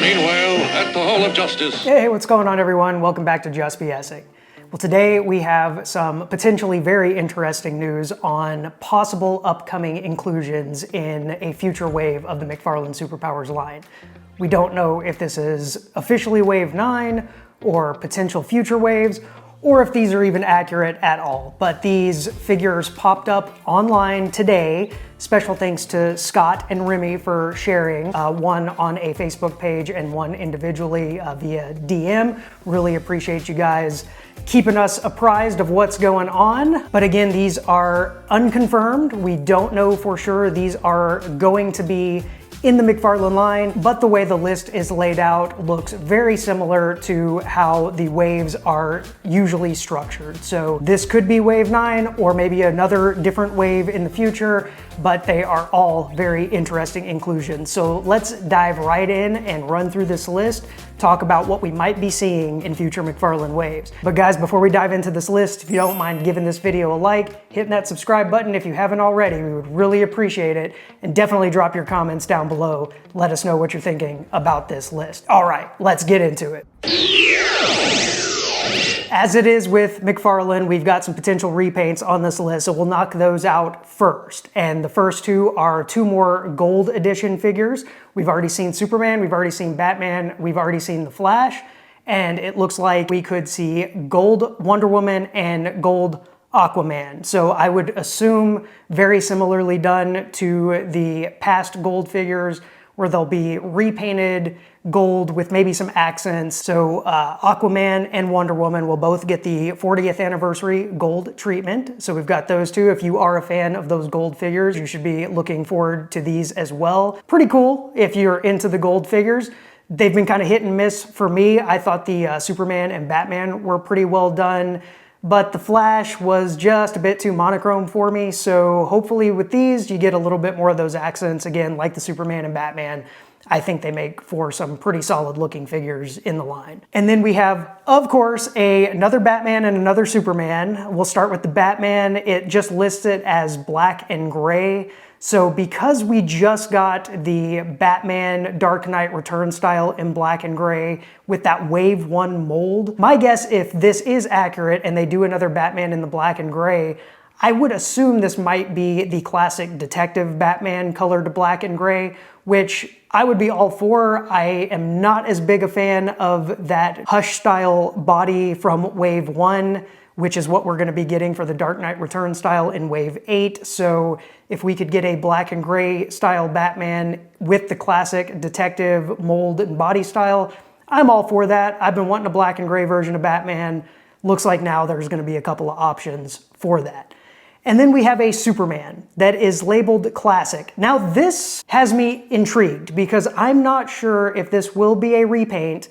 Meanwhile, at the Hall of Justice. Hey, what's going on, everyone? Welcome back to Just BSing. Well, today we have some potentially very interesting news on possible upcoming inclusions in a future wave of the McFarlane Super Powers line. We don't know if this is officially Wave 9 or potential future waves, or if these are even accurate at all. But these figures popped up online today. Special thanks to Scott and Remy for sharing, one on a Facebook page and one individually via DM. Really appreciate you guys keeping us apprised of what's going on. But again, these are unconfirmed. We don't know for sure. These are going to be in the McFarlane line, but the way the list is laid out looks very similar to how the waves are usually structured. So this could be Wave 9 or maybe another different wave in the future, but they are all very interesting inclusions. So let's dive right in and run through this list, talk about what we might be seeing in future McFarlane waves. But guys, before we dive into this list, if you don't mind giving this video a like, hitting that subscribe button if you haven't already, we would really appreciate it. And definitely drop your comments down below. Let us know what you're thinking about this list. All right, let's get into it. As it is with McFarlane, we've got some potential repaints on this list, so we'll knock those out first. And the first two are two more gold edition figures. We've already seen Superman, we've already seen Batman, we've already seen The Flash, and it looks like we could see gold Wonder Woman and gold Aquaman. So I would assume very similarly done to the past gold figures, where they'll be repainted gold with maybe some accents. So Aquaman and Wonder Woman will both get the 40th anniversary gold treatment. So we've got those two. If you are a fan of those gold figures, you should be looking forward to these as well. Pretty cool if you're into the gold figures. They've been kind of hit and miss for me. I thought the Superman and Batman were pretty well done, but the Flash was just a bit too monochrome for me. So hopefully with these, you get a little bit more of those accents. Again, like the Superman and Batman, I think they make for some pretty solid looking figures in the line. And then we have, of course, another Batman and another Superman. We'll start with the Batman. It just lists it as black and gray. So because we just got the Batman Dark Knight Return style in black and gray with that Wave 1 mold, my guess, if this is accurate and they do another Batman in the black and gray, I would assume this might be the classic detective Batman colored black and gray, which I would be all for. I am not as big a fan of that Hush style body from Wave 1, which is what we're going to be getting for the Dark Knight Return style in Wave 8. So if we could get a black and gray style Batman with the classic detective mold and body style, I'm all for that. I've been wanting a black and gray version of Batman. Looks like now there's going to be a couple of options for that. And then we have a Superman that is labeled classic. Now this has me intrigued because I'm not sure if this will be a repaint,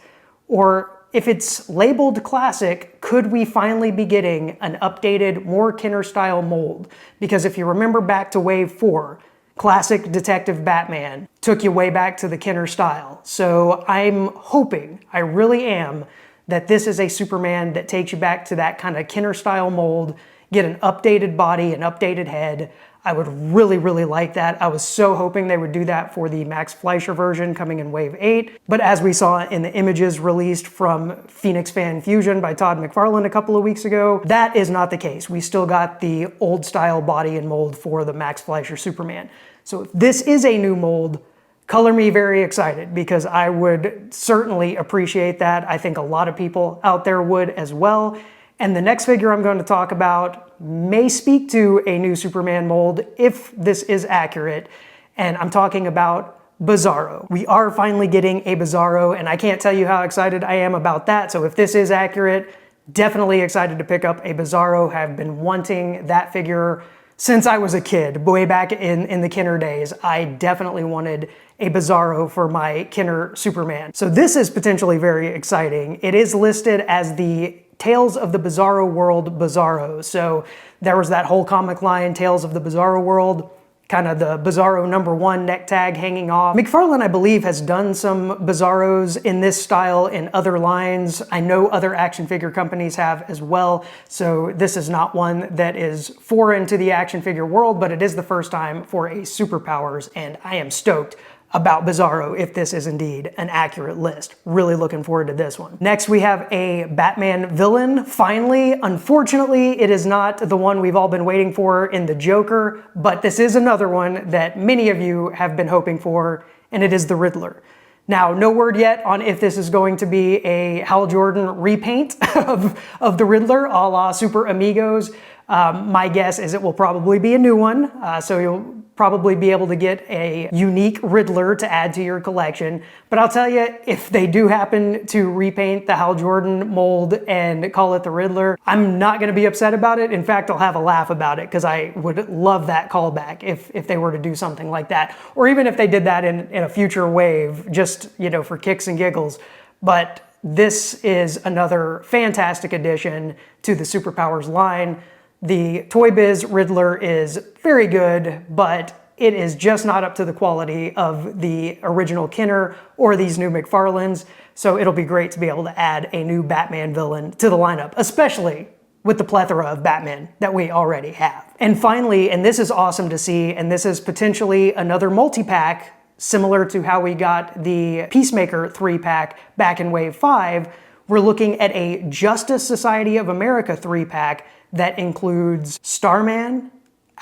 or if it's labeled classic, could we finally be getting an updated, more Kenner style mold? Because if you remember back to Wave 4, classic detective Batman took you way back to the Kenner style. So I'm hoping, I really am, that this is a Superman that takes you back to that kind of Kenner style mold, get an updated body, an updated head. I would really, really like that. I was so hoping they would do that for the Max Fleischer version coming in Wave 8. But as we saw in the images released from Phoenix Fan Fusion by Todd McFarlane a couple of weeks ago, that is not the case. We still got the old style body and mold for the Max Fleischer Superman. So if this is a new mold, color me very excited, because I would certainly appreciate that. I think a lot of people out there would as well. And the next figure I'm going to talk about may speak to a new Superman mold if this is accurate. And I'm talking about Bizarro. We are finally getting a Bizarro, and I can't tell you how excited I am about that. So if this is accurate, definitely excited to pick up a Bizarro. Have been wanting that figure since I was a kid, way back in the Kenner days. I definitely wanted a Bizarro for my Kenner Superman. So this is potentially very exciting. It is listed as the Tales of the Bizarro World Bizarro. So there was that whole comic line, Tales of the Bizarro World, kind of the Bizarro #1 neck tag hanging off. McFarlane, I believe, has done some Bizarros in this style in other lines. I know other action figure companies have as well. So this is not one that is foreign to the action figure world, but it is the first time for a Super Powers, and I am stoked about Bizarro if this is indeed an accurate list. Really looking forward to this one. Next, we have a Batman villain. Finally, unfortunately, it is not the one we've all been waiting for in the Joker, but this is another one that many of you have been hoping for, and it is the Riddler. Now, no word yet on if this is going to be a Hal Jordan repaint of the Riddler a la Super Amigos. My guess is it will probably be a new one, so you'll probably be able to get a unique Riddler to add to your collection. But I'll tell you, if they do happen to repaint the Hal Jordan mold and call it the Riddler, I'm not going to be upset about it. In fact, I'll have a laugh about it because I would love that callback if they were to do something like that. Or even if they did that in a future wave, just, you know, for kicks and giggles. But this is another fantastic addition to the Super Powers line. The Toy Biz Riddler is very good, but it is just not up to the quality of the original Kenner or these new McFarlanes, so it'll be great to be able to add a new Batman villain to the lineup, especially with the plethora of Batman that we already have. And finally, and this is awesome to see, and this is potentially another multi-pack similar to how we got the Peacemaker 3-pack back in Wave 5, we're looking at a Justice Society of America 3-pack that includes Starman,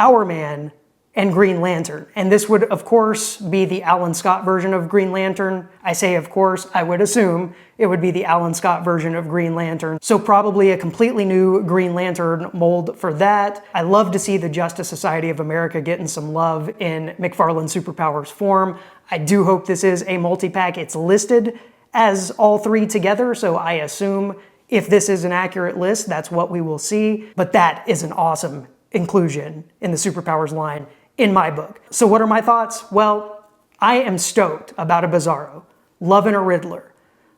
Hourman, and Green Lantern. And this would, of course, be the Alan Scott version of Green Lantern. I say, of course, I would assume it would be the Alan Scott version of Green Lantern. So probably a completely new Green Lantern mold for that. I love to see the Justice Society of America getting some love in McFarlane Super Powers form. I do hope this is a multi-pack. It's listed as all three together, so I assume if this is an accurate list, that's what we will see. But that is an awesome inclusion in the Super Powers line in my book. So what are my thoughts? Well, I am stoked about a Bizarro, loving a Riddler,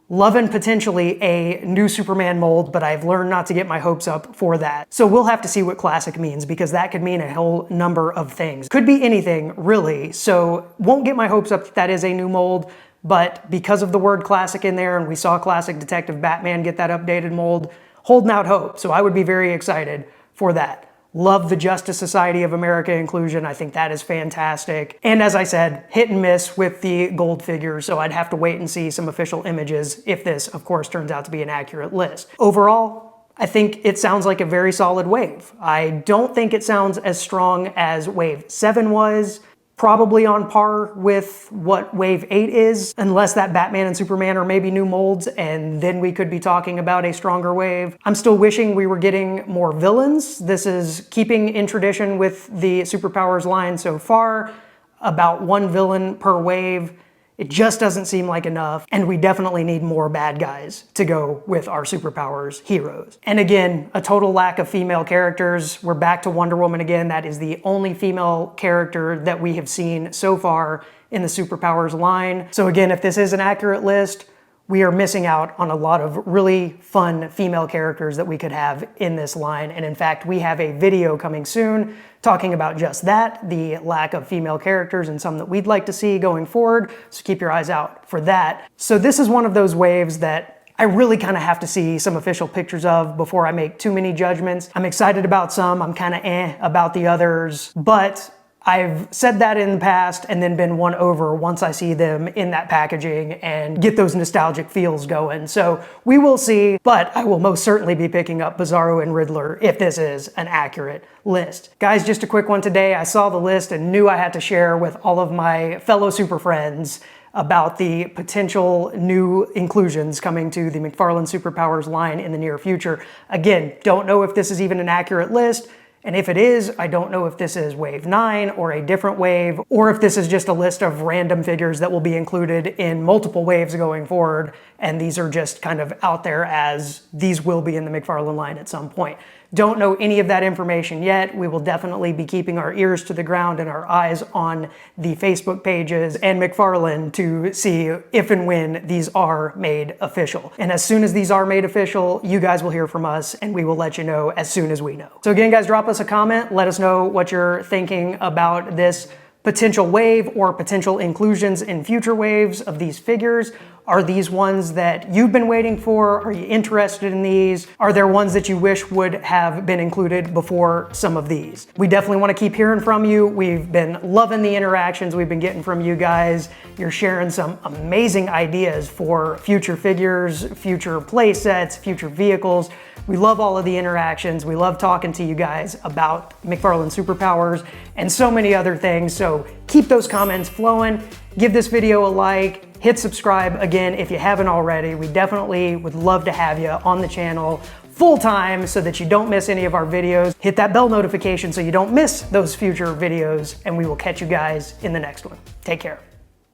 loving potentially a new Superman mold, but I've learned not to get my hopes up for that. So we'll have to see what classic means, because that could mean a whole number of things. Could be anything, really. So won't get my hopes up that that is a new mold, but because of the word classic in there, and we saw classic Detective Batman get that updated mold, holding out hope. So I would be very excited for that. Love the Justice Society of America inclusion. I think that is fantastic. And as I said, hit and miss with the gold figures, so I'd have to wait and see some official images if this, of course, turns out to be an accurate list. Overall, I think it sounds like a very solid wave. I don't think it sounds as strong as Wave 7 was. Probably on par with what Wave 8 is, unless that Batman and Superman are maybe new molds, and then we could be talking about a stronger wave. I'm still wishing we were getting more villains. This is keeping in tradition with the Super Powers line so far, about one villain per wave. It just doesn't seem like enough, and we definitely need more bad guys to go with our superpowers heroes. And again, a total lack of female characters. We're back to Wonder Woman again. That is the only female character that we have seen so far in the superpowers line. So again, if this is an accurate list, we are missing out on a lot of really fun female characters that we could have in this line. And in fact, we have a video coming soon talking about just that, the lack of female characters and some that we'd like to see going forward. So keep your eyes out for that. So this is one of those waves that I really kind of have to see some official pictures of before I make too many judgments. I'm excited about some, I'm kind of about the others, but I've said that in the past and then been won over once I see them in that packaging and get those nostalgic feels going. So we will see, but I will most certainly be picking up Bizarro and Riddler if this is an accurate list. Guys, just a quick one today. I saw the list and knew I had to share with all of my fellow super friends about the potential new inclusions coming to the McFarlane Super Powers line in the near future. Again, don't know if this is even an accurate list. And if it is, I don't know if this is Wave 9 or a different wave, or if this is just a list of random figures that will be included in multiple waves going forward, and these are just kind of out there as these will be in the McFarlane line at some point. Don't know any of that information yet. We will definitely be keeping our ears to the ground and our eyes on the Facebook pages and McFarlane to see if and when these are made official. And as soon as these are made official, you guys will hear from us and we will let you know as soon as we know. So again, guys, drop us a comment. Let us know what you're thinking about this potential wave or potential inclusions in future waves of these figures. Are these ones that you've been waiting for? Are you interested in these? Are there ones that you wish would have been included before some of these? We definitely want to keep hearing from you. We've been loving the interactions we've been getting from you guys. You're sharing some amazing ideas for future figures, future play sets, future vehicles. We love all of the interactions. We love talking to you guys about McFarlane Super Powers and so many other things. So keep those comments flowing. Give this video a like, hit subscribe again if you haven't already. We definitely would love to have you on the channel full time so that you don't miss any of our videos. Hit that bell notification so you don't miss those future videos, and we will catch you guys in the next one. Take care.